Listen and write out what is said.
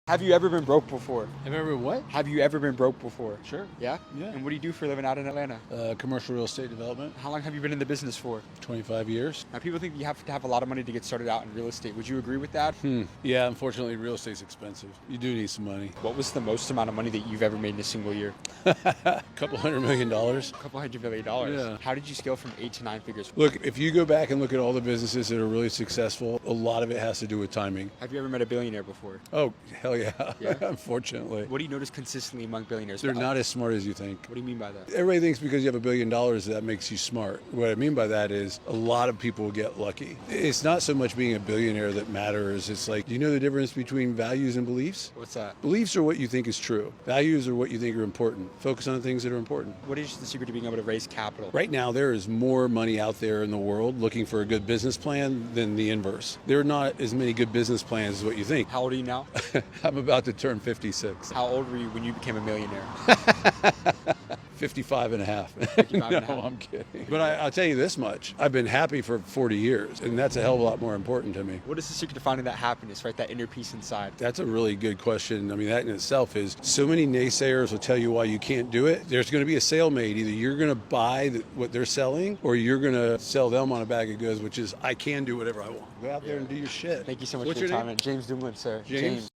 Have you ever been broke before? Have you ever what? Have you ever been broke before? Sure. Yeah? Yeah. And what do you do for a living out in Atlanta? Commercial real estate development, How long have you been in the business for? 25 years. Now, people think you have to have a lot of money to get started out in real estate. Would you agree with that? Yeah, unfortunately, real estate's expensive. You do need some money. What was the most amount of money that you've ever made in a single year? A couple $100 million. A couple $100 million. Yeah. How did you scale from 8 to 9 figures? Look, if you go back and look at all the businesses that are really successful, a lot of it has to do with timing. Have you ever met a billionaire before? Oh, hell yeah. Yeah? Unfortunately. What do you notice consistently among billionaires? They're not as smart as you think. What do you mean by that? Everybody thinks because you have $1 billion that makes you smart. What I mean by that is a lot of people get lucky. It's not so much being a billionaire that matters. It's like, do you know the difference between values and beliefs? What's that? Beliefs are what you think is true. Values are what you think are important. Focus on things that are important. What is the secret to being able to raise capital? Right now, there is more money out there in the world looking for a good business plan than the inverse. There are not as many good business plans as what you think. How old are you now? I'm about to turn 56. How old were you when you became a millionaire? 55 and a half. 55 no, and a half. I'm kidding. But I'll tell you this much. I've been happy for 40 years, and that's a hell of a lot more important to me. What is the secret to finding that happiness, right? That inner peace inside? That's a really good question. I mean, that in itself is, so many naysayers will tell you why you can't do it. There's going to be a sale made. Either you're going to buy what they're selling, or you're going to sell them on a bag of goods, which is, I can do whatever I want. Go out there and do your shit. Thank you so much What's for your your time. name? And James Dumlin, sir. James?